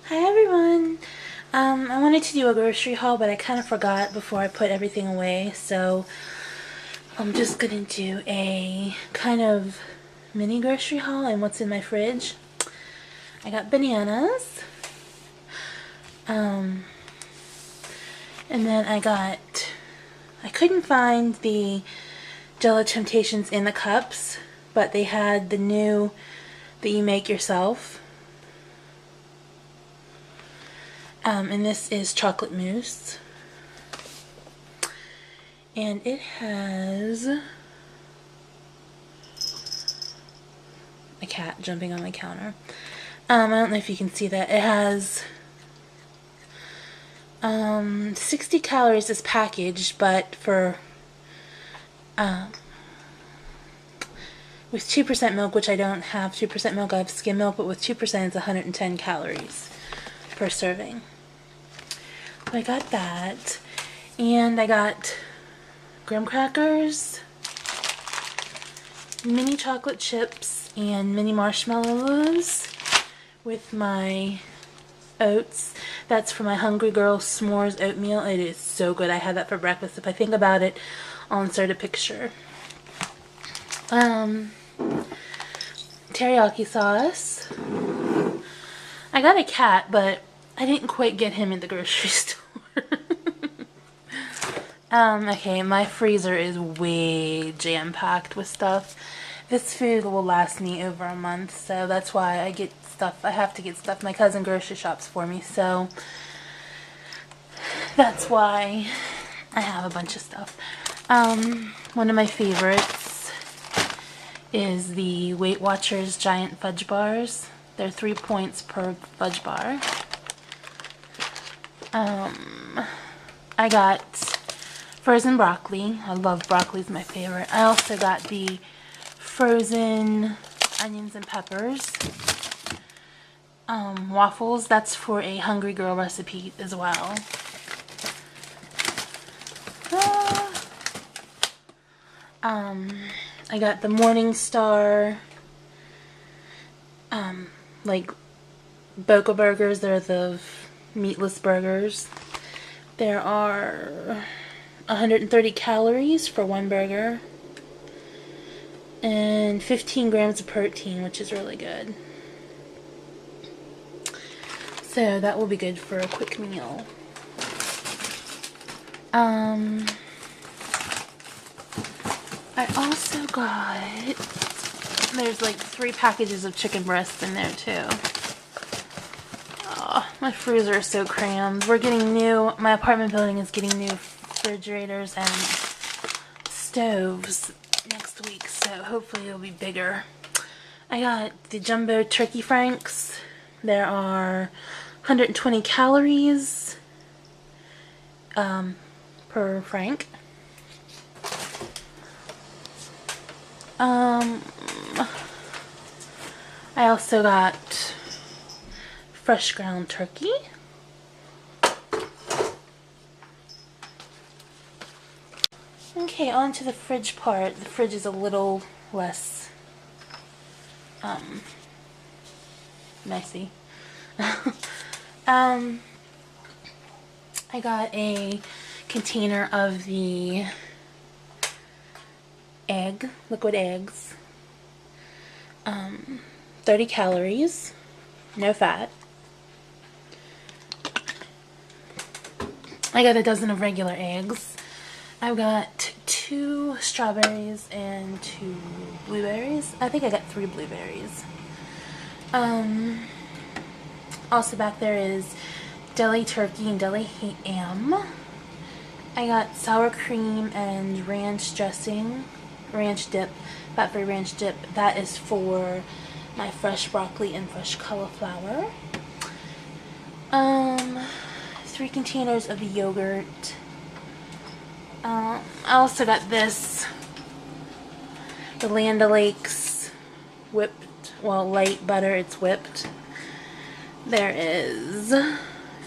Hi everyone! I wanted to do a grocery haul, but I kind of forgot before I put everything away, so I'm just gonna do a kind of mini grocery haul and what's in my fridge. I got bananas, and then I couldn't find the Jello Temptations in the cups, but they had the new that you make yourself. And this is chocolate mousse. And it has a cat jumping on my counter. I don't know if you can see that. It has 60 calories this package, but for with 2% milk, which I don't have 2% milk, I have skim milk, but with 2% it's 110 calories per serving. So I got that, and I got graham crackers, mini chocolate chips, and mini marshmallows with my oats. That's for my Hungry Girl S'mores oatmeal. It is so good. I had that for breakfast. If I think about it, I'll insert a picture. Teriyaki sauce. I got a cat, but I didn't quite get him at the grocery store. Okay, my freezer is way jam-packed with stuff. This food will last me over a month, so that's why I get stuff. I have to get stuff. My cousin grocery shops for me, so that's why I have a bunch of stuff. One of my favorites is the Weight Watchers Giant Fudge Bars. They're 3 points per fudge bar. I got frozen broccoli. I love broccoli, is my favorite. I also got the frozen onions and peppers. Waffles, that's for a Hungry Girl recipe as well. I got the Morning Star like Boca burgers. They're the meatless burgers. There are 130 calories for one burger and 15 grams of protein, which is really good. So that will be good for a quick meal. I also got, there's like 3 packages of chicken breasts in there too. Oh, my freezer is so crammed. We're getting my apartment building is getting new refrigerators and stoves next week, so hopefully it'll be bigger. I got the jumbo turkey franks. There are 120 calories per frank. I also got fresh ground turkey. Okay, on to the fridge part. The fridge is a little less messy. I got a container of the liquid eggs. 30 calories, no fat. I got a dozen of regular eggs. I've got 2 strawberries and 2 blueberries. I think I got 3 blueberries. Also back there is deli turkey and deli ham. I got sour cream and ranch dressing, ranch dip, fat-free ranch dip. That is for my fresh broccoli and fresh cauliflower. 3 containers of yogurt. I also got this, the Land O'Lakes whipped, light butter, it's whipped. There is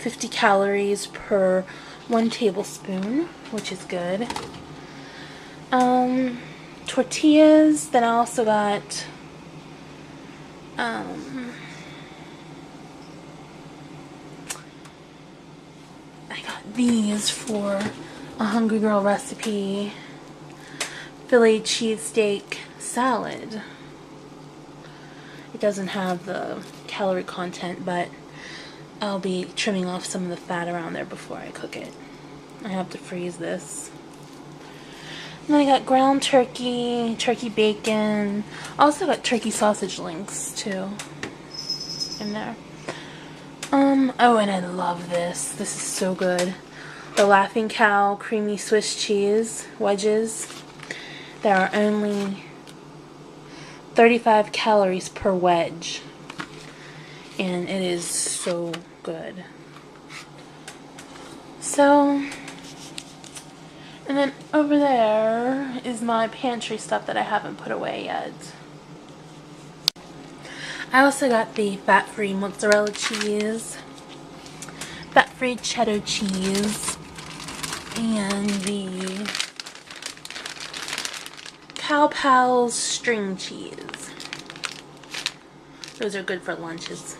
50 calories per 1 tablespoon, which is good. Tortillas, then I also got got these for a Hungry Girl recipe. Philly cheesesteak salad. It doesn't have the calorie content, but I'll be trimming off some of the fat around there before I cook it. I have to freeze this. And then I got ground turkey, turkey bacon. Also got turkey sausage links too in there. Oh, and I love this. This is so good. The Laughing Cow creamy Swiss cheese wedges. There are only 35 calories per wedge. And it is so good. So, and then over there is my pantry stuff that I haven't put away yet. I also got the fat-free mozzarella cheese, fat-free cheddar cheese, and the Cow Pals string cheese. Those are good for lunches.